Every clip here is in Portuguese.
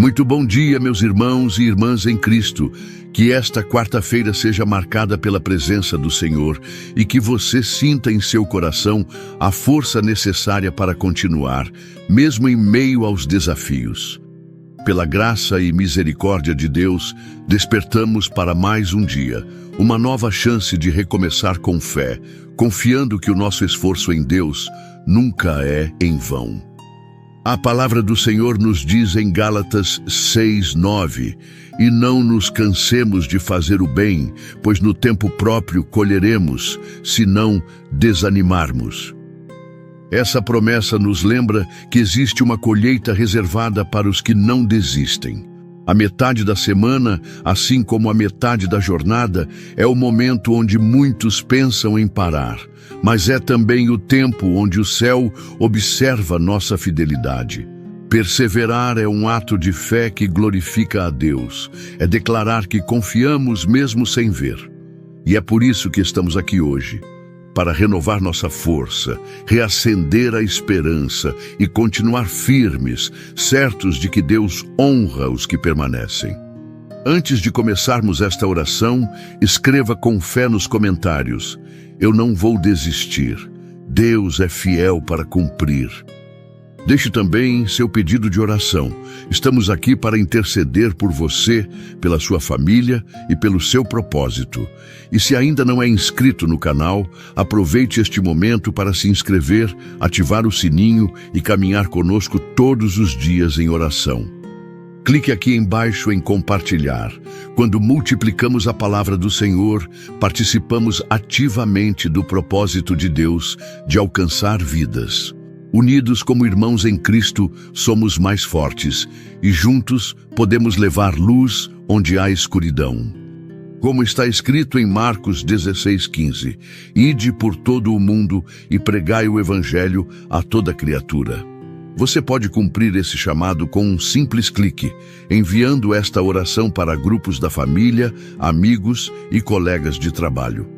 Muito bom dia, meus irmãos e irmãs em Cristo. Que esta quarta-feira seja marcada pela presença do Senhor e que você sinta em seu coração a força necessária para continuar, mesmo em meio aos desafios. Pela graça e misericórdia de Deus, despertamos para mais um dia, uma nova chance de recomeçar com fé, confiando que o nosso esforço em Deus nunca é em vão. A palavra do Senhor nos diz em Gálatas 6:9, e não nos cansemos de fazer o bem, pois no tempo próprio colheremos, se não desanimarmos. Essa promessa nos lembra que existe uma colheita reservada para os que não desistem. A metade da semana, assim como a metade da jornada, é o momento onde muitos pensam em parar, mas é também o tempo onde o céu observa nossa fidelidade. Perseverar é um ato de fé que glorifica a Deus, é declarar que confiamos mesmo sem ver. E é por isso que estamos aqui hoje, para renovar nossa força, reacender a esperança e continuar firmes, certos de que Deus honra os que permanecem. Antes de começarmos esta oração, escreva com fé nos comentários: eu não vou desistir, Deus é fiel para cumprir. Deixe também seu pedido de oração. Estamos aqui para interceder por você, pela sua família e pelo seu propósito. E se ainda não é inscrito no canal, aproveite este momento para se inscrever, ativar o sininho e caminhar conosco todos os dias em oração. Clique aqui embaixo em compartilhar. Quando multiplicamos a palavra do Senhor, participamos ativamente do propósito de Deus de alcançar vidas. Unidos como irmãos em Cristo, somos mais fortes e juntos podemos levar luz onde há escuridão. Como está escrito em Marcos 16:15, ide por todo o mundo e pregai o Evangelho a toda criatura. Você pode cumprir esse chamado com um simples clique, enviando esta oração para grupos da família, amigos e colegas de trabalho.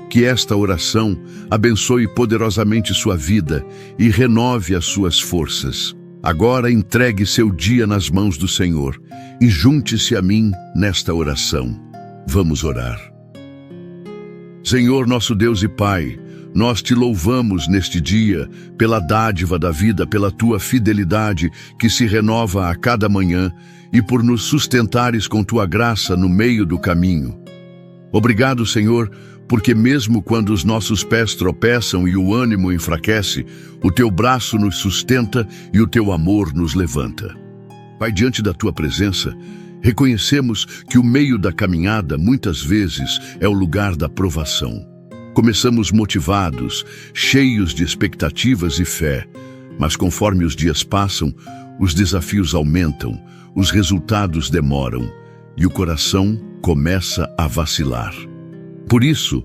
Que esta oração abençoe poderosamente sua vida e renove as suas forças. Agora entregue seu dia nas mãos do Senhor e junte-se a mim nesta oração. Vamos orar. Senhor, nosso Deus e Pai, nós te louvamos neste dia pela dádiva da vida, pela tua fidelidade que se renova a cada manhã e por nos sustentares com tua graça no meio do caminho. Obrigado, Senhor, porque mesmo quando os nossos pés tropeçam e o ânimo enfraquece, o teu braço nos sustenta e o teu amor nos levanta. Pai, diante da tua presença, reconhecemos que o meio da caminhada muitas vezes é o lugar da provação. Começamos motivados, cheios de expectativas e fé, mas conforme os dias passam, os desafios aumentam, os resultados demoram e o coração começa a vacilar. Por isso,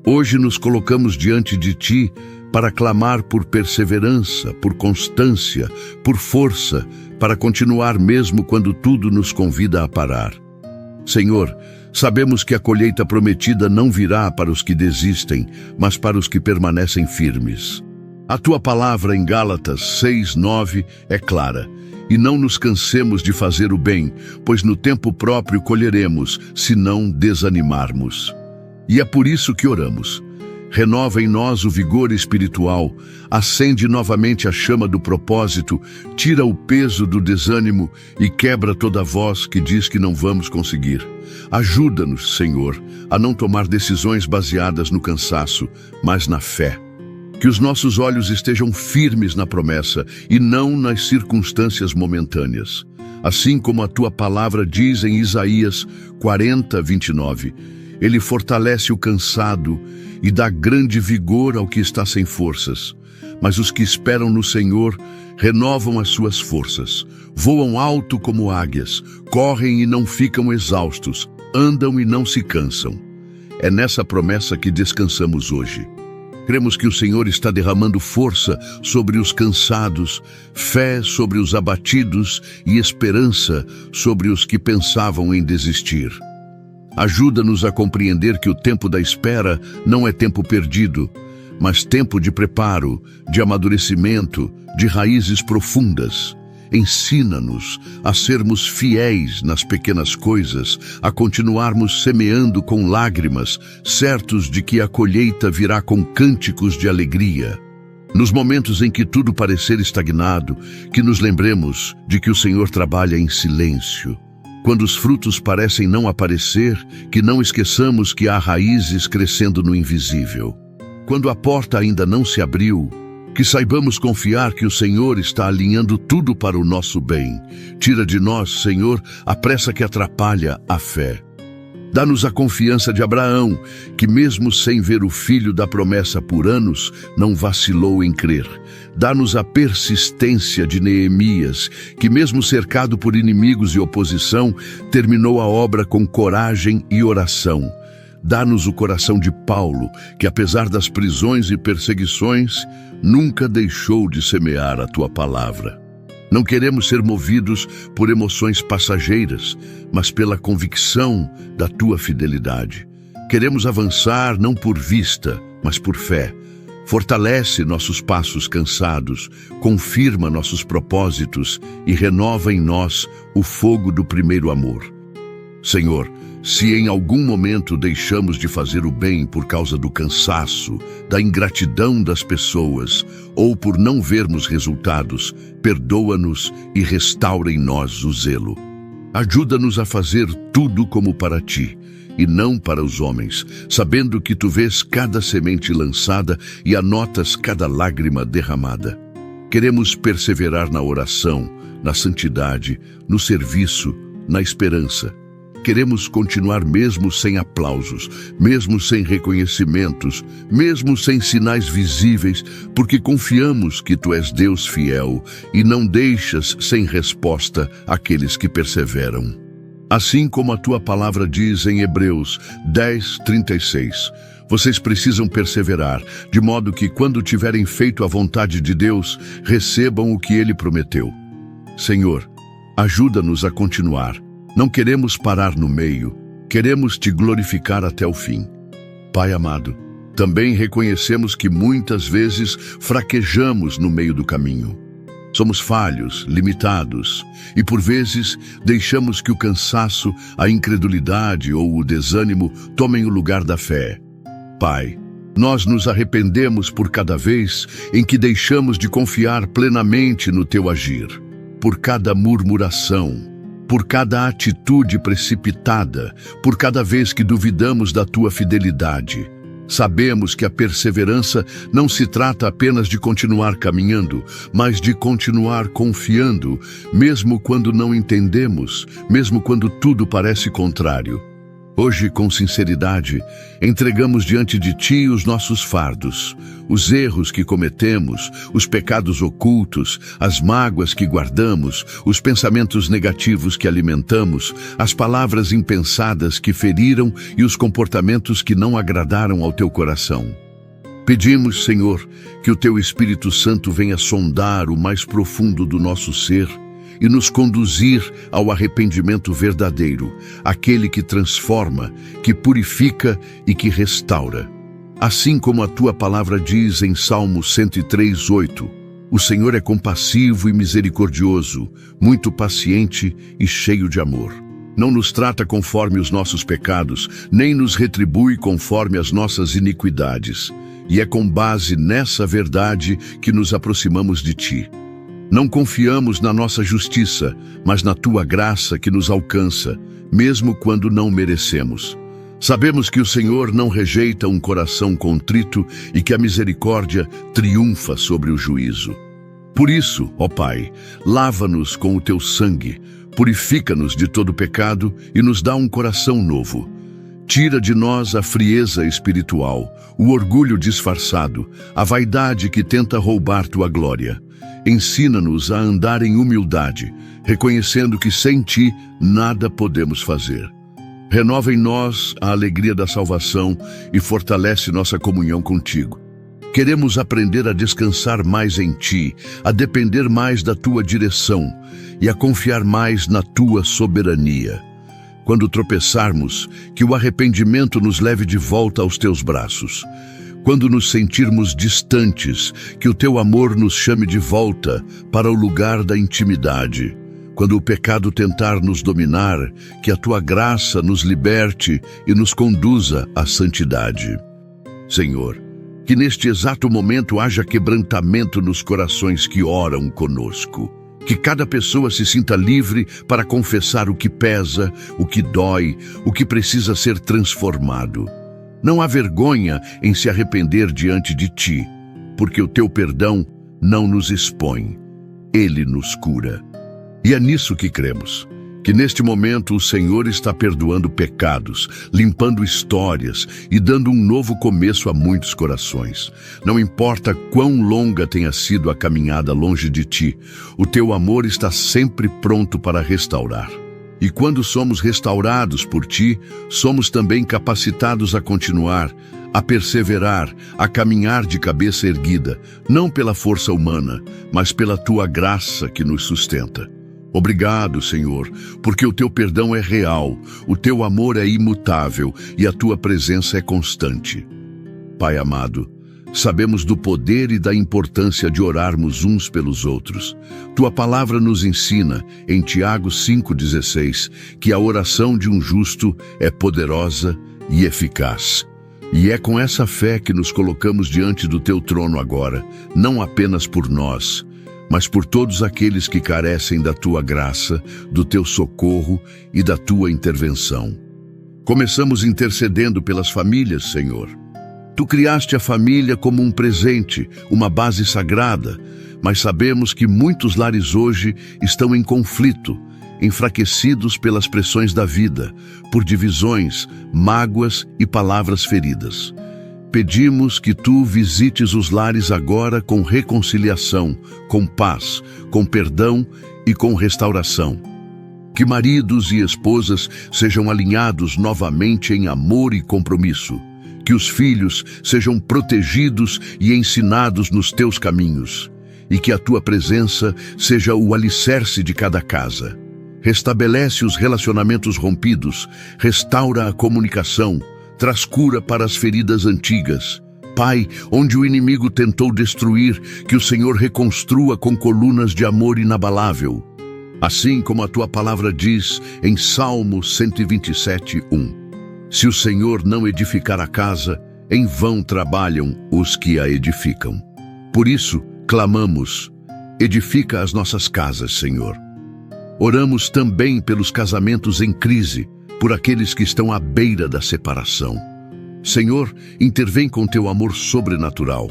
hoje nos colocamos diante de Ti para clamar por perseverança, por constância, por força, para continuar mesmo quando tudo nos convida a parar. Senhor, sabemos que a colheita prometida não virá para os que desistem, mas para os que permanecem firmes. A Tua palavra em Gálatas 6:9 é clara: e não nos cansemos de fazer o bem, pois no tempo próprio colheremos, se não desanimarmos. E é por isso que oramos. Renova em nós o vigor espiritual, acende novamente a chama do propósito, tira o peso do desânimo e quebra toda voz que diz que não vamos conseguir. Ajuda-nos, Senhor, a não tomar decisões baseadas no cansaço, mas na fé. Que os nossos olhos estejam firmes na promessa e não nas circunstâncias momentâneas. Assim como a tua palavra diz em Isaías 40:29, Ele fortalece o cansado e dá grande vigor ao que está sem forças. Mas os que esperam no Senhor renovam as suas forças, voam alto como águias, correm e não ficam exaustos, andam e não se cansam. É nessa promessa que descansamos hoje. Cremos que o Senhor está derramando força sobre os cansados, fé sobre os abatidos e esperança sobre os que pensavam em desistir. Ajuda-nos a compreender que o tempo da espera não é tempo perdido, mas tempo de preparo, de amadurecimento, de raízes profundas. ensina-nos a sermos fiéis nas pequenas coisas, a continuarmos semeando com lágrimas, certos de que a colheita virá com cânticos de alegria. Nos momentos em que tudo parecer estagnado, que nos lembremos de que o Senhor trabalha em silêncio. Quando os frutos parecem não aparecer, que não esqueçamos que há raízes crescendo no invisível. Quando a porta ainda não se abriu, que saibamos confiar que o Senhor está alinhando tudo para o nosso bem. Tira de nós, Senhor, a pressa que atrapalha a fé. Dá-nos a confiança de Abraão, que mesmo sem ver o filho da promessa por anos, não vacilou em crer. Dá-nos a persistência de Neemias, que mesmo cercado por inimigos e oposição, terminou a obra com coragem e oração. Dá-nos o coração de Paulo, que apesar das prisões e perseguições, nunca deixou de semear a tua palavra. Não queremos ser movidos por emoções passageiras, mas pela convicção da tua fidelidade. Queremos avançar não por vista, mas por fé. Fortalece nossos passos cansados, confirma nossos propósitos e renova em nós o fogo do primeiro amor. Senhor, se em algum momento deixamos de fazer o bem por causa do cansaço, da ingratidão das pessoas ou por não vermos resultados, perdoa-nos e restaura em nós o zelo. Ajuda-nos a fazer tudo como para ti e não para os homens, sabendo que tu vês cada semente lançada e anotas cada lágrima derramada. Queremos perseverar na oração, na santidade, no serviço, na esperança. Queremos continuar mesmo sem aplausos, mesmo sem reconhecimentos, mesmo sem sinais visíveis, porque confiamos que tu és Deus fiel e não deixas sem resposta aqueles que perseveram. Assim como a tua palavra diz em Hebreus 10:36, vocês precisam perseverar, de modo que quando tiverem feito a vontade de Deus, recebam o que Ele prometeu. Senhor, ajuda-nos a continuar. Não queremos parar no meio, queremos te glorificar até o fim. Pai amado, também reconhecemos que muitas vezes fraquejamos no meio do caminho. Somos falhos, limitados, e por vezes deixamos que o cansaço, a incredulidade ou o desânimo tomem o lugar da fé. Pai, nós nos arrependemos por cada vez em que deixamos de confiar plenamente no teu agir, por cada murmuração, por cada atitude precipitada, por cada vez que duvidamos da tua fidelidade. Sabemos que a perseverança não se trata apenas de continuar caminhando, mas de continuar confiando, mesmo quando não entendemos, mesmo quando tudo parece contrário. Hoje, com sinceridade, entregamos diante de ti os nossos fardos, os erros que cometemos, os pecados ocultos, as mágoas que guardamos, os pensamentos negativos que alimentamos, as palavras impensadas que feriram e os comportamentos que não agradaram ao teu coração. Pedimos, Senhor, que o teu Espírito Santo venha sondar o mais profundo do nosso ser e nos conduzir ao arrependimento verdadeiro, aquele que transforma, que purifica e que restaura. Assim como a tua palavra diz em Salmo 103:8, o Senhor é compassivo e misericordioso, muito paciente e cheio de amor. Não nos trata conforme os nossos pecados, nem nos retribui conforme as nossas iniquidades. E é com base nessa verdade que nos aproximamos de ti. Não confiamos na nossa justiça, mas na tua graça que nos alcança, mesmo quando não merecemos. Sabemos que o Senhor não rejeita um coração contrito e que a misericórdia triunfa sobre o juízo. Por isso, ó Pai, lava-nos com o teu sangue, purifica-nos de todo pecado e nos dá um coração novo. Tira de nós a frieza espiritual, o orgulho disfarçado, a vaidade que tenta roubar tua glória. Ensina-nos a andar em humildade, reconhecendo que sem ti nada podemos fazer. Renova em nós a alegria da salvação e fortalece nossa comunhão contigo. Queremos aprender a descansar mais em ti, a depender mais da tua direção e a confiar mais na tua soberania. Quando tropeçarmos, que o arrependimento nos leve de volta aos teus braços. Quando nos sentirmos distantes, que o teu amor nos chame de volta para o lugar da intimidade. Quando o pecado tentar nos dominar, que a tua graça nos liberte e nos conduza à santidade. Senhor, que neste exato momento haja quebrantamento nos corações que oram conosco. Que cada pessoa se sinta livre para confessar o que pesa, o que dói, o que precisa ser transformado. Não há vergonha em se arrepender diante de ti, porque o teu perdão não nos expõe, ele nos cura. E é nisso que cremos, que neste momento o Senhor está perdoando pecados, limpando histórias e dando um novo começo a muitos corações. Não importa quão longa tenha sido a caminhada longe de ti, o teu amor está sempre pronto para restaurar. E quando somos restaurados por ti, somos também capacitados a continuar, a perseverar, a caminhar de cabeça erguida, não pela força humana, mas pela tua graça que nos sustenta. Obrigado, Senhor, porque o teu perdão é real, o teu amor é imutável e a tua presença é constante. Pai amado, sabemos do poder e da importância de orarmos uns pelos outros. Tua palavra nos ensina, em Tiago 5,16, que a oração de um justo é poderosa e eficaz. E é com essa fé que nos colocamos diante do teu trono agora, não apenas por nós, mas por todos aqueles que carecem da tua graça, do teu socorro e da tua intervenção. Começamos intercedendo pelas famílias, Senhor. Tu criaste a família como um presente, uma base sagrada, mas sabemos que muitos lares hoje estão em conflito, enfraquecidos pelas pressões da vida, por divisões, mágoas e palavras feridas. Pedimos que tu visites os lares agora com reconciliação, com paz, com perdão e com restauração. Que maridos e esposas sejam alinhados novamente em amor e compromisso. Que os filhos sejam protegidos e ensinados nos teus caminhos, e que a tua presença seja o alicerce de cada casa. Restabelece os relacionamentos rompidos, restaura a comunicação, traz cura para as feridas antigas. Pai, onde o inimigo tentou destruir, que o Senhor reconstrua com colunas de amor inabalável. Assim como a tua palavra diz em Salmo 127:1. Se o Senhor não edificar a casa, em vão trabalham os que a edificam. Por isso, clamamos, edifica as nossas casas, Senhor. Oramos também pelos casamentos em crise, por aqueles que estão à beira da separação. Senhor, intervém com teu amor sobrenatural.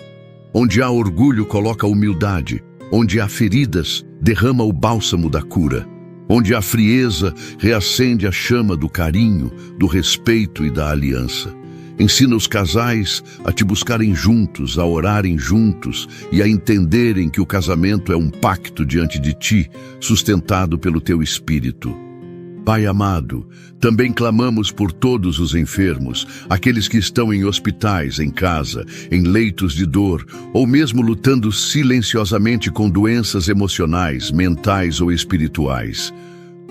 Onde há orgulho, coloca humildade. Onde há feridas, derrama o bálsamo da cura. Onde há frieza, reacende a chama do carinho, do respeito e da aliança. Ensina os casais a te buscarem juntos, a orarem juntos e a entenderem que o casamento é um pacto diante de ti, sustentado pelo teu Espírito. Pai amado, também clamamos por todos os enfermos, aqueles que estão em hospitais, em casa, em leitos de dor, ou mesmo lutando silenciosamente com doenças emocionais, mentais ou espirituais.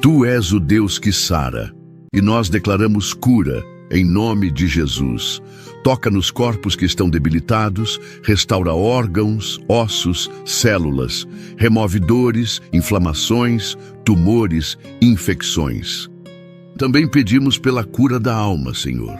Tu és o Deus que sara, e nós declaramos cura em nome de Jesus. Toca nos corpos que estão debilitados, restaura órgãos, ossos, células, remove dores, inflamações, tumores, infecções. Também pedimos pela cura da alma, Senhor.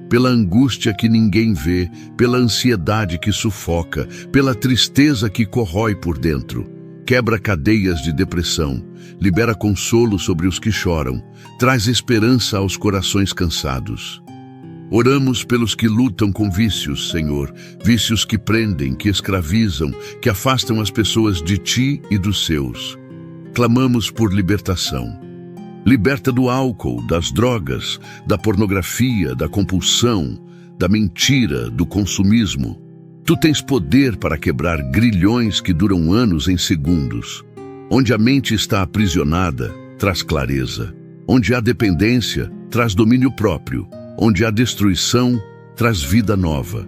Pela angústia que ninguém vê, pela ansiedade que sufoca, pela tristeza que corrói por dentro. Quebra cadeias de depressão, libera consolo sobre os que choram, traz esperança aos corações cansados. Oramos pelos que lutam com vícios, Senhor, vícios que prendem, que escravizam, que afastam as pessoas de ti e dos seus. Clamamos por libertação. Liberta do álcool, das drogas, da pornografia, da compulsão, da mentira, do consumismo. Tu tens poder para quebrar grilhões que duram anos em segundos. Onde a mente está aprisionada, traz clareza. Onde há dependência, traz domínio próprio. Onde há destruição, traz vida nova.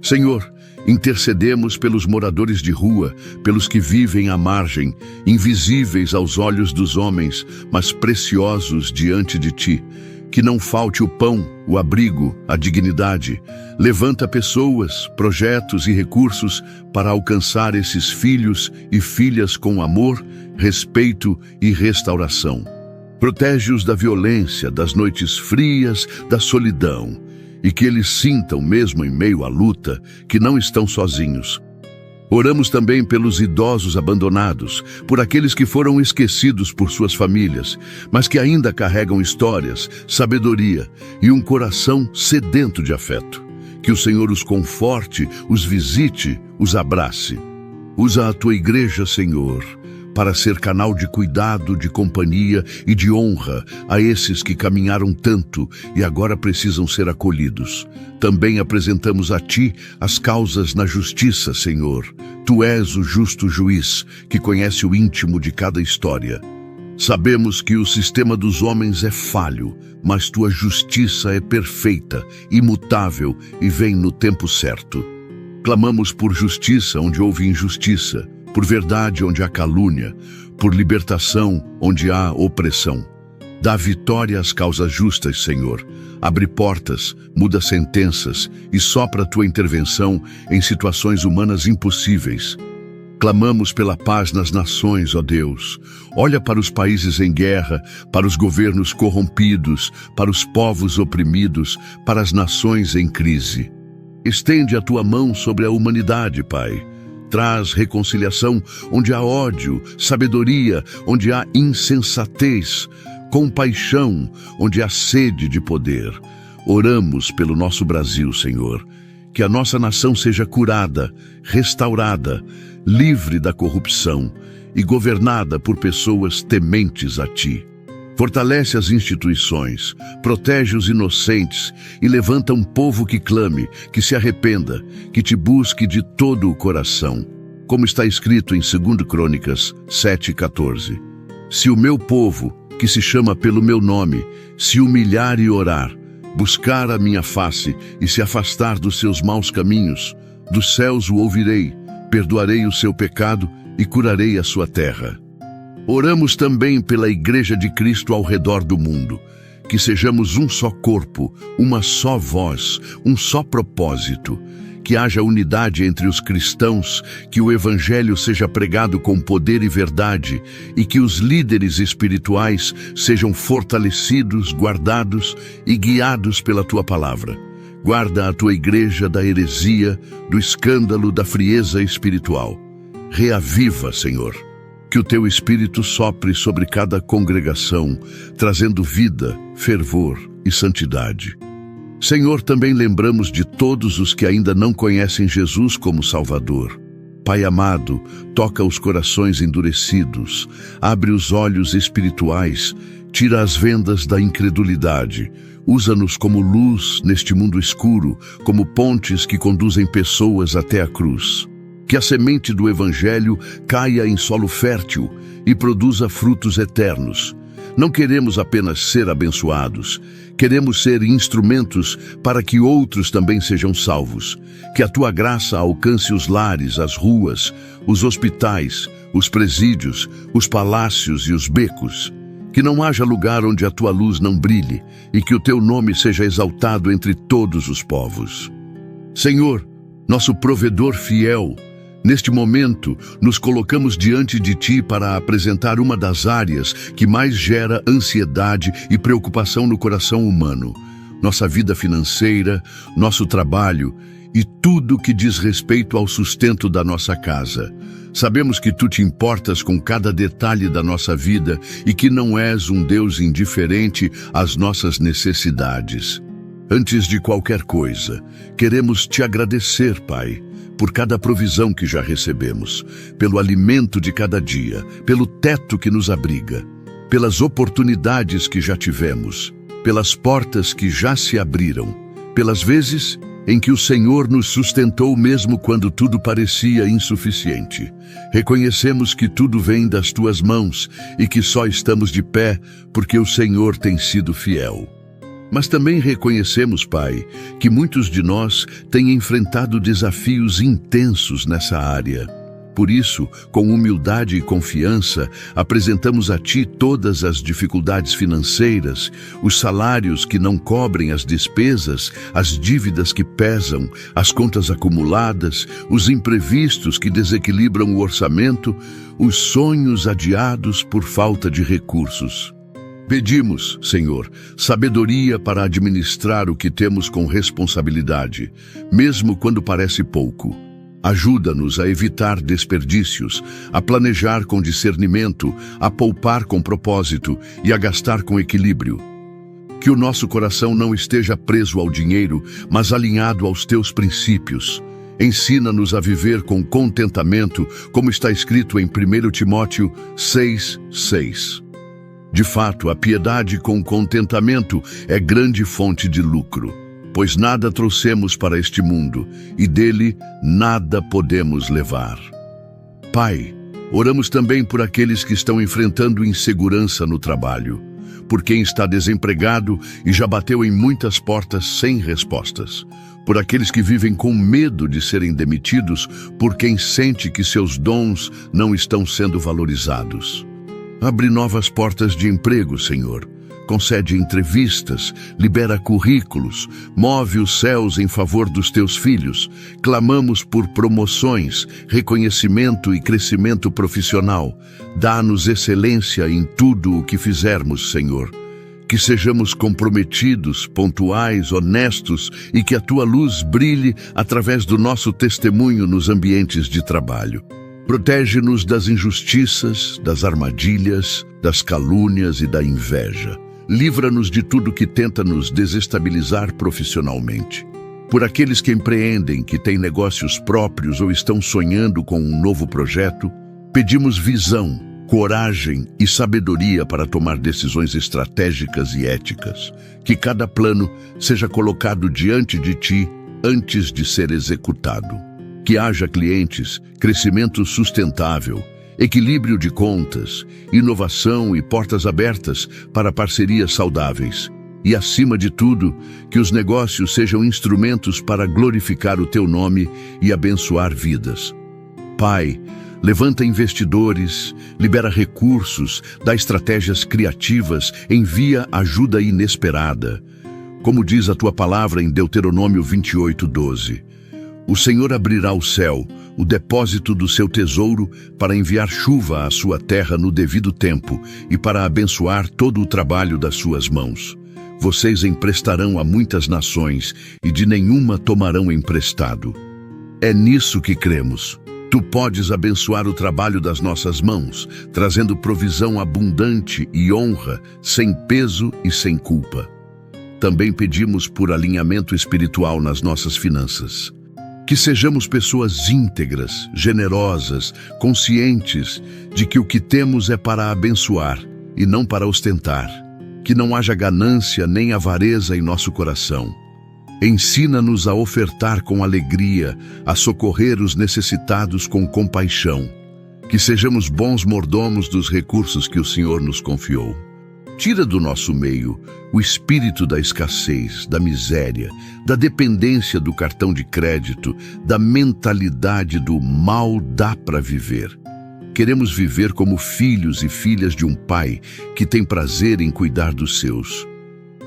Senhor, intercedemos pelos moradores de rua, pelos que vivem à margem, invisíveis aos olhos dos homens, mas preciosos diante de ti. que não falte o pão, o abrigo, a dignidade. Levanta pessoas, projetos e recursos para alcançar esses filhos e filhas com amor, respeito e restauração. Protege-os da violência, das noites frias, da solidão, e que eles sintam, mesmo em meio à luta, que não estão sozinhos. Oramos também pelos idosos abandonados, por aqueles que foram esquecidos por suas famílias, mas que ainda carregam histórias, sabedoria e um coração sedento de afeto. Que o Senhor os conforte, os visite, os abrace. Usa a tua igreja, Senhor, para ser canal de cuidado, de companhia e de honra a esses que caminharam tanto e agora precisam ser acolhidos. Também apresentamos a Ti as causas na justiça, Senhor. Tu és o justo juiz que conhece o íntimo de cada história. Sabemos que o sistema dos homens é falho, mas Tua justiça é perfeita, imutável e vem no tempo certo. Clamamos por justiça onde houve injustiça, por verdade onde há calúnia, por libertação onde há opressão. Dá vitória às causas justas, Senhor. Abre portas, muda sentenças e sopra a tua intervenção em situações humanas impossíveis. Clamamos pela paz nas nações, ó Deus. Olha para os países em guerra, para os governos corrompidos, para os povos oprimidos, para as nações em crise. Estende a tua mão sobre a humanidade, Pai. Traz reconciliação onde há ódio, sabedoria onde há insensatez, compaixão onde há sede de poder. Oramos pelo nosso Brasil, Senhor, que a nossa nação seja curada, restaurada, livre da corrupção e governada por pessoas tementes a Ti. Fortalece as instituições, protege os inocentes e levanta um povo que clame, que se arrependa, que Te busque de todo o coração. Como está escrito em 2 Crônicas 7:14. Se o meu povo, que se chama pelo meu nome, se humilhar e orar, buscar a minha face e se afastar dos seus maus caminhos, dos céus o ouvirei, perdoarei o seu pecado e curarei a sua terra. Oramos também pela Igreja de Cristo ao redor do mundo, que sejamos um só corpo, uma só voz, um só propósito, que haja unidade entre os cristãos, que o Evangelho seja pregado com poder e verdade e que os líderes espirituais sejam fortalecidos, guardados e guiados pela Tua palavra. Guarda a Tua Igreja da heresia, do escândalo, da frieza espiritual. Reaviva, Senhor. Que o Teu Espírito sopre sobre cada congregação, trazendo vida, fervor e santidade. Senhor, também lembramos de todos os que ainda não conhecem Jesus como Salvador. Pai amado, toca os corações endurecidos, abre os olhos espirituais, tira as vendas da incredulidade. Usa-nos como luz neste mundo escuro, como pontes que conduzem pessoas até a cruz. Que a semente do Evangelho caia em solo fértil e produza frutos eternos. Não queremos apenas ser abençoados, queremos ser instrumentos para que outros também sejam salvos. Que a Tua graça alcance os lares, as ruas, os hospitais, os presídios, os palácios e os becos. Que não haja lugar onde a Tua luz não brilhe e que o Teu nome seja exaltado entre todos os povos. Senhor, nosso provedor fiel, neste momento, nos colocamos diante de Ti para apresentar uma das áreas que mais gera ansiedade e preocupação no coração humano. Nossa vida financeira, nosso trabalho e tudo que diz respeito ao sustento da nossa casa. Sabemos que Tu te importas com cada detalhe da nossa vida e que não és um Deus indiferente às nossas necessidades. Antes de qualquer coisa, queremos Te agradecer, Pai, por cada provisão que já recebemos, pelo alimento de cada dia, pelo teto que nos abriga, pelas oportunidades que já tivemos, pelas portas que já se abriram, pelas vezes em que o Senhor nos sustentou mesmo quando tudo parecia insuficiente. Reconhecemos que tudo vem das Tuas mãos e que só estamos de pé porque o Senhor tem sido fiel. Mas também reconhecemos, Pai, que muitos de nós têm enfrentado desafios intensos nessa área. Por isso, com humildade e confiança, apresentamos a Ti todas as dificuldades financeiras, os salários que não cobrem as despesas, as dívidas que pesam, as contas acumuladas, os imprevistos que desequilibram o orçamento, os sonhos adiados por falta de recursos. Pedimos, Senhor, sabedoria para administrar o que temos com responsabilidade, mesmo quando parece pouco. Ajuda-nos a evitar desperdícios, a planejar com discernimento, a poupar com propósito e a gastar com equilíbrio. Que o nosso coração não esteja preso ao dinheiro, mas alinhado aos Teus princípios. Ensina-nos a viver com contentamento, como está escrito em 1 Timóteo 6:6. De fato, a piedade com contentamento é grande fonte de lucro, pois nada trouxemos para este mundo, e dele nada podemos levar. Pai, oramos também por aqueles que estão enfrentando insegurança no trabalho, por quem está desempregado e já bateu em muitas portas sem respostas, por aqueles que vivem com medo de serem demitidos, por quem sente que seus dons não estão sendo valorizados. Abre novas portas de emprego, Senhor. Concede entrevistas, libera currículos, move os céus em favor dos Teus filhos. Clamamos por promoções, reconhecimento e crescimento profissional. Dá-nos excelência em tudo o que fizermos, Senhor. Que sejamos comprometidos, pontuais, honestos e que a Tua luz brilhe através do nosso testemunho nos ambientes de trabalho. Protege-nos das injustiças, das armadilhas, das calúnias e da inveja. Livra-nos de tudo que tenta nos desestabilizar profissionalmente. Por aqueles que empreendem, que têm negócios próprios ou estão sonhando com um novo projeto, pedimos visão, coragem e sabedoria para tomar decisões estratégicas e éticas. Que cada plano seja colocado diante de Ti antes de ser executado. Que haja clientes, crescimento sustentável, equilíbrio de contas, inovação e portas abertas para parcerias saudáveis. E, acima de tudo, que os negócios sejam instrumentos para glorificar o Teu nome e abençoar vidas. Pai, levanta investidores, libera recursos, dá estratégias criativas, envia ajuda inesperada. Como diz a Tua palavra em Deuteronômio 28:12. O Senhor abrirá o céu, o depósito do seu tesouro, para enviar chuva à sua terra no devido tempo e para abençoar todo o trabalho das suas mãos. Vocês emprestarão a muitas nações e de nenhuma tomarão emprestado. É nisso que cremos. Tu podes abençoar o trabalho das nossas mãos, trazendo provisão abundante e honra, sem peso e sem culpa. Também pedimos por alinhamento espiritual nas nossas finanças. Que sejamos pessoas íntegras, generosas, conscientes de que o que temos é para abençoar e não para ostentar. Que não haja ganância nem avareza em nosso coração. Ensina-nos a ofertar com alegria, a socorrer os necessitados com compaixão. Que sejamos bons mordomos dos recursos que o Senhor nos confiou. Tira do nosso meio o espírito da escassez, da miséria, da dependência do cartão de crédito, da mentalidade do mal dá para viver. Queremos viver como filhos e filhas de um Pai que tem prazer em cuidar dos seus.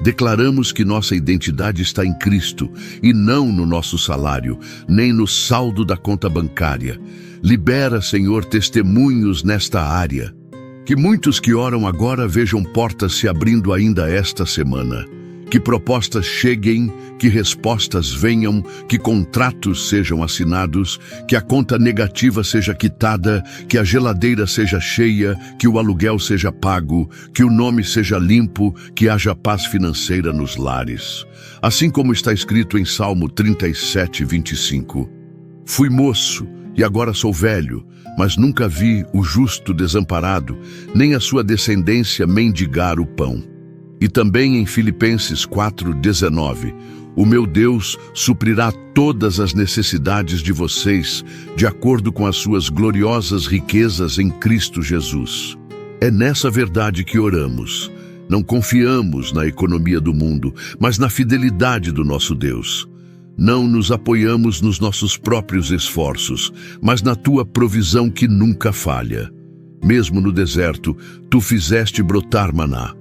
Declaramos que nossa identidade está em Cristo e não no nosso salário, nem no saldo da conta bancária. Libera, Senhor, testemunhos nesta área. Que muitos que oram agora vejam portas se abrindo ainda esta semana. Que propostas cheguem, que respostas venham, que contratos sejam assinados, que a conta negativa seja quitada, que a geladeira seja cheia, que o aluguel seja pago, que o nome seja limpo, que haja paz financeira nos lares. Assim como está escrito em Salmo 37:25. Fui moço e agora sou velho, mas nunca vi o justo desamparado, nem a sua descendência mendigar o pão. E também em Filipenses 4:19, o meu Deus suprirá todas as necessidades de vocês, de acordo com as suas gloriosas riquezas em Cristo Jesus. É nessa verdade que oramos. Não confiamos na economia do mundo, mas na fidelidade do nosso Deus. Não nos apoiamos nos nossos próprios esforços, mas na tua provisão que nunca falha. Mesmo no deserto, tu fizeste brotar maná.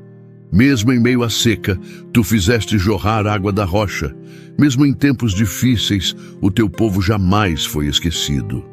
Mesmo em meio à seca, tu fizeste jorrar água da rocha. Mesmo em tempos difíceis, o teu povo jamais foi esquecido.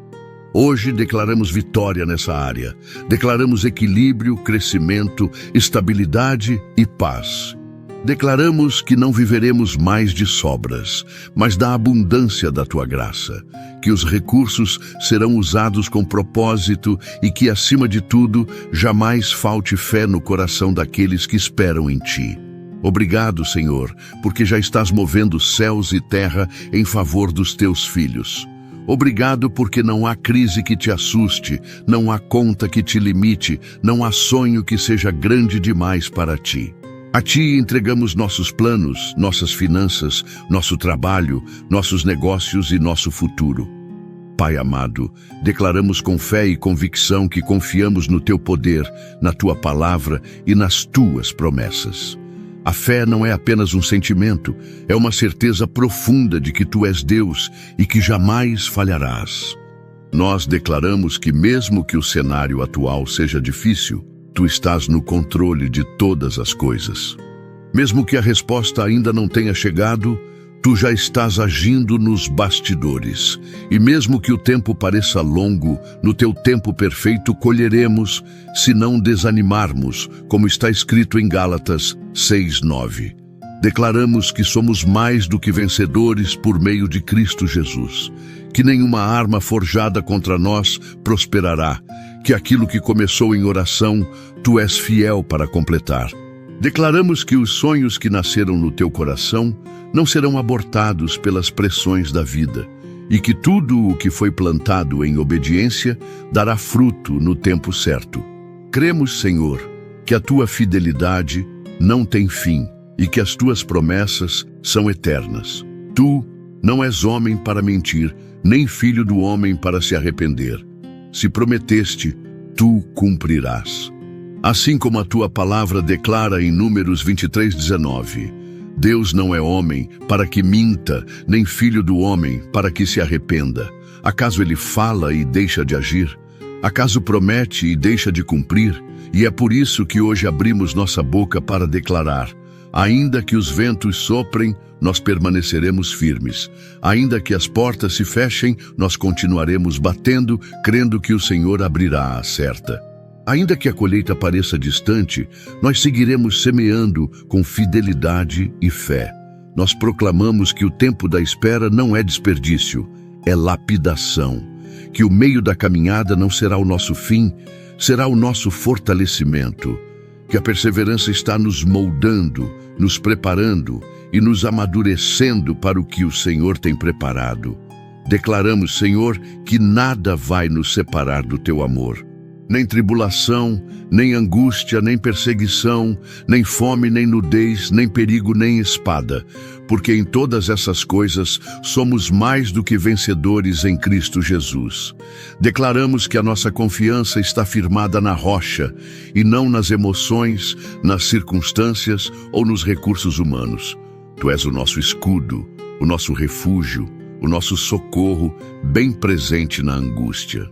Hoje declaramos vitória nessa área. Declaramos equilíbrio, crescimento, estabilidade e paz. Declaramos que não viveremos mais de sobras, mas da abundância da tua graça, que os recursos serão usados com propósito e que, acima de tudo, jamais falte fé no coração daqueles que esperam em ti. Obrigado, Senhor, porque já estás movendo céus e terra em favor dos teus filhos. Obrigado porque não há crise que te assuste, não há conta que te limite, não há sonho que seja grande demais para ti. A ti entregamos nossos planos, nossas finanças, nosso trabalho, nossos negócios e nosso futuro. Pai amado, declaramos com fé e convicção que confiamos no teu poder, na tua palavra e nas tuas promessas. A fé não é apenas um sentimento, é uma certeza profunda de que tu és Deus e que jamais falharás. Nós declaramos que mesmo que o cenário atual seja difícil, tu estás no controle de todas as coisas. Mesmo que a resposta ainda não tenha chegado, tu já estás agindo nos bastidores. E mesmo que o tempo pareça longo, no teu tempo perfeito colheremos, se não desanimarmos, como está escrito em Gálatas 6:9. Declaramos que somos mais do que vencedores por meio de Cristo Jesus, que nenhuma arma forjada contra nós prosperará, que aquilo que começou em oração, tu és fiel para completar. Declaramos que os sonhos que nasceram no teu coração não serão abortados pelas pressões da vida, e que tudo o que foi plantado em obediência dará fruto no tempo certo. Cremos, Senhor, que a tua fidelidade não tem fim e que as tuas promessas são eternas. Tu não és homem para mentir, nem filho do homem para se arrepender. Se prometeste, tu cumprirás. Assim como a tua palavra declara em Números 23:19, Deus não é homem para que minta, nem filho do homem para que se arrependa. Acaso ele fala e deixa de agir? Acaso promete e deixa de cumprir? E é por isso que hoje abrimos nossa boca para declarar: ainda que os ventos soprem, nós permaneceremos firmes. Ainda que as portas se fechem, nós continuaremos batendo, crendo que o Senhor abrirá a certa. Ainda que a colheita pareça distante, nós seguiremos semeando com fidelidade e fé. Nós proclamamos que o tempo da espera não é desperdício, é lapidação. Que o meio da caminhada não será o nosso fim, será o nosso fortalecimento. Que a perseverança está nos moldando, nos preparando e nos amadurecendo para o que o Senhor tem preparado. Declaramos, Senhor, que nada vai nos separar do teu amor. Nem tribulação, nem angústia, nem perseguição, nem fome, nem nudez, nem perigo, nem espada, porque em todas essas coisas somos mais do que vencedores em Cristo Jesus. Declaramos que a nossa confiança está firmada na rocha e não nas emoções, nas circunstâncias ou nos recursos humanos. Tu és o nosso escudo, o nosso refúgio, o nosso socorro, bem presente na angústia.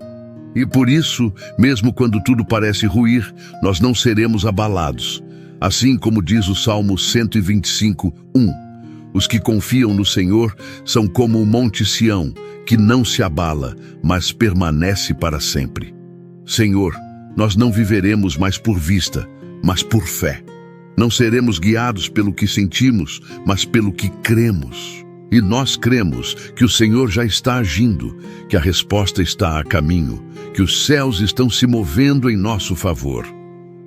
E por isso, mesmo quando tudo parece ruir, nós não seremos abalados. Assim como diz o Salmo 125:1, os que confiam no Senhor são como o monte Sião, que não se abala, mas permanece para sempre. Senhor, nós não viveremos mais por vista, mas por fé. Não seremos guiados pelo que sentimos, mas pelo que cremos. E nós cremos que o Senhor já está agindo, que a resposta está a caminho, que os céus estão se movendo em nosso favor.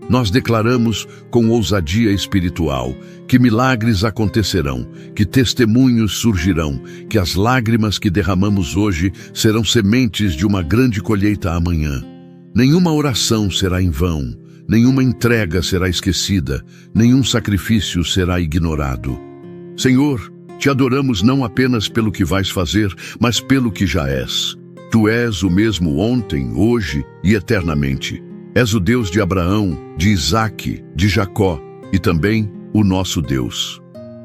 Nós declaramos com ousadia espiritual que milagres acontecerão, que testemunhos surgirão, que as lágrimas que derramamos hoje serão sementes de uma grande colheita amanhã. Nenhuma oração será em vão, nenhuma entrega será esquecida, nenhum sacrifício será ignorado. Senhor, te adoramos não apenas pelo que vais fazer, mas pelo que já és. Tu és o mesmo ontem, hoje e eternamente. És o Deus de Abraão, de Isaque, de Jacó e também o nosso Deus.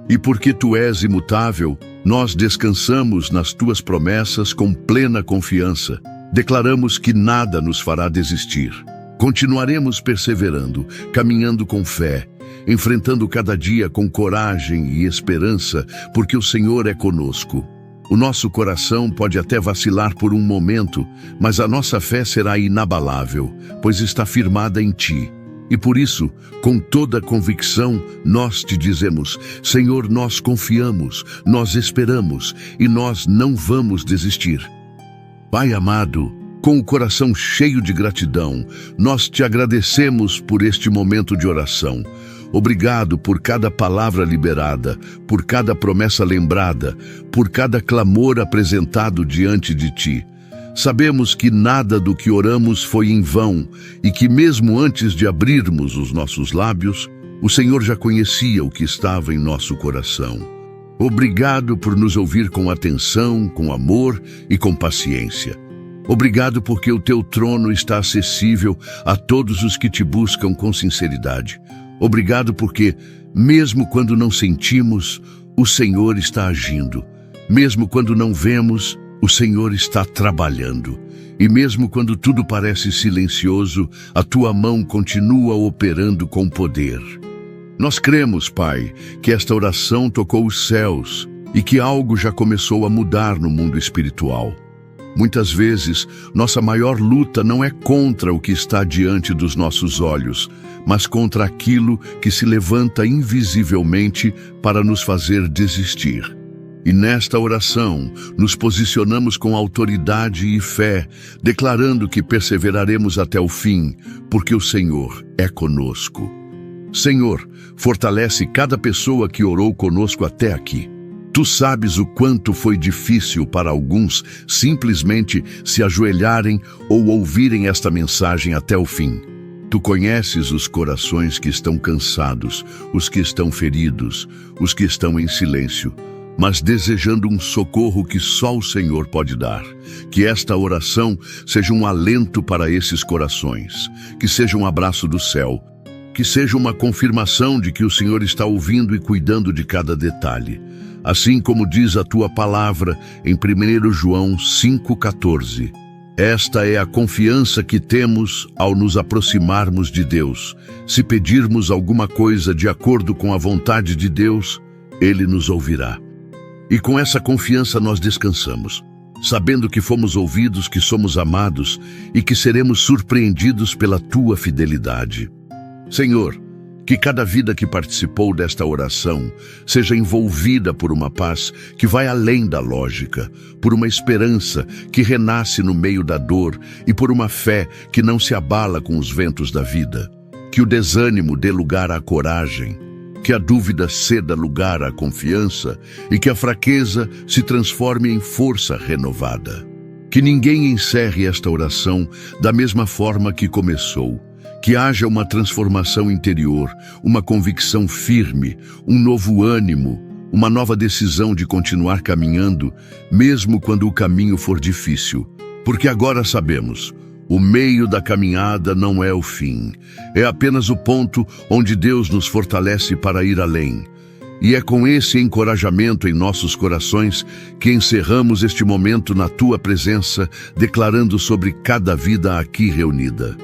E porque tu és imutável, Nós descansamos nas tuas promessas com plena confiança. Declaramos que nada nos fará desistir. Continuaremos perseverando, caminhando com fé, enfrentando cada dia com coragem e esperança, porque o Senhor é conosco. O nosso coração pode até vacilar por um momento, mas a nossa fé será inabalável, pois está firmada em Ti. E por isso, com toda convicção, nós te dizemos: Senhor, nós confiamos, nós esperamos e nós não vamos desistir. Pai amado, com o coração cheio de gratidão, nós te agradecemos por este momento de oração. Obrigado por cada palavra liberada, por cada promessa lembrada, por cada clamor apresentado diante de Ti. Sabemos que nada do que oramos foi em vão e que mesmo antes de abrirmos os nossos lábios, o Senhor já conhecia o que estava em nosso coração. Obrigado por nos ouvir com atenção, com amor e com paciência. Obrigado porque o Teu trono está acessível a todos os que Te buscam com sinceridade. Obrigado porque, mesmo quando não sentimos, o Senhor está agindo. Mesmo quando não vemos, o Senhor está trabalhando. E mesmo quando tudo parece silencioso, a Tua mão continua operando com poder. Nós cremos, Pai, que esta oração tocou os céus e que algo já começou a mudar no mundo espiritual. Muitas vezes, nossa maior luta não é contra o que está diante dos nossos olhos, mas contra aquilo que se levanta invisivelmente para nos fazer desistir. E nesta oração, nos posicionamos com autoridade e fé, declarando que perseveraremos até o fim, porque o Senhor é conosco. Senhor, fortalece cada pessoa que orou conosco até aqui. Tu sabes o quanto foi difícil para alguns simplesmente se ajoelharem ou ouvirem esta mensagem até o fim. Tu conheces os corações que estão cansados, os que estão feridos, os que estão em silêncio, mas desejando um socorro que só o Senhor pode dar. Que esta oração seja um alento para esses corações, que seja um abraço do céu, que seja uma confirmação de que o Senhor está ouvindo e cuidando de cada detalhe. Assim como diz a Tua palavra em 1 João 5,14. Esta é a confiança que temos ao nos aproximarmos de Deus. Se pedirmos alguma coisa de acordo com a vontade de Deus, Ele nos ouvirá. E com essa confiança nós descansamos, sabendo que fomos ouvidos, que somos amados e que seremos surpreendidos pela Tua fidelidade. Senhor, que cada vida que participou desta oração seja envolvida por uma paz que vai além da lógica, por uma esperança que renasce no meio da dor e por uma fé que não se abala com os ventos da vida. Que o desânimo dê lugar à coragem, que a dúvida ceda lugar à confiança e que a fraqueza se transforme em força renovada. Que ninguém encerre esta oração da mesma forma que começou. Que haja uma transformação interior, uma convicção firme, um novo ânimo, uma nova decisão de continuar caminhando, mesmo quando o caminho for difícil. Porque agora sabemos, o meio da caminhada não é o fim, é apenas o ponto onde Deus nos fortalece para ir além. E é com esse encorajamento em nossos corações que encerramos este momento na Tua presença, declarando sobre cada vida aqui reunida.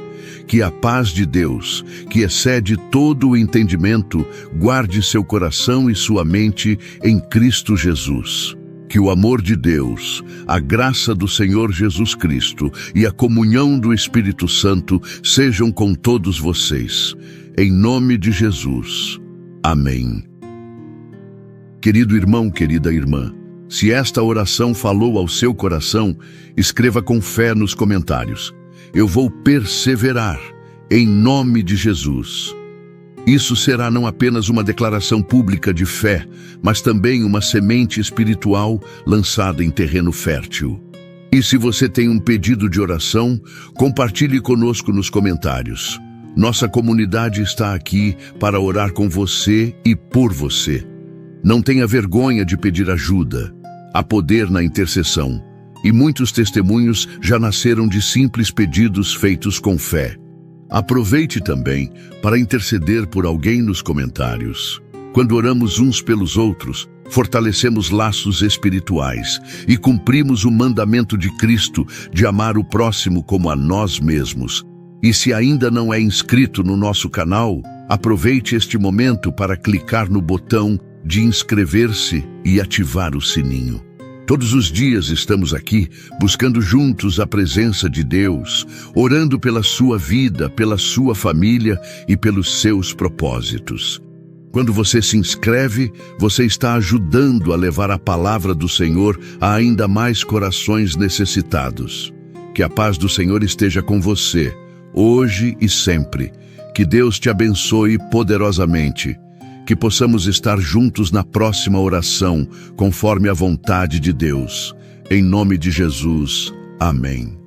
Que a paz de Deus, que excede todo o entendimento, guarde seu coração e sua mente em Cristo Jesus. Que o amor de Deus, a graça do Senhor Jesus Cristo e a comunhão do Espírito Santo sejam com todos vocês. Em nome de Jesus. Amém. Querido irmão, querida irmã, se esta oração falou ao seu coração, escreva com fé nos comentários. Eu vou perseverar, em nome de Jesus. Isso será não apenas uma declaração pública de fé, mas também uma semente espiritual lançada em terreno fértil. E se você tem um pedido de oração, compartilhe conosco nos comentários. Nossa comunidade está aqui para orar com você e por você. Não tenha vergonha de pedir ajuda. Há poder na intercessão. E muitos testemunhos já nasceram de simples pedidos feitos com fé. Aproveite também para interceder por alguém nos comentários. Quando oramos uns pelos outros, fortalecemos laços espirituais e cumprimos o mandamento de Cristo de amar o próximo como a nós mesmos. E se ainda não é inscrito no nosso canal, aproveite este momento para clicar no botão de inscrever-se e ativar o sininho. Todos os dias estamos aqui, buscando juntos a presença de Deus, orando pela sua vida, pela sua família e pelos seus propósitos. Quando você se inscreve, você está ajudando a levar a palavra do Senhor a ainda mais corações necessitados. Que a paz do Senhor esteja com você, hoje e sempre. Que Deus te abençoe poderosamente. Que possamos estar juntos na próxima oração, conforme a vontade de Deus. Em nome de Jesus. Amém.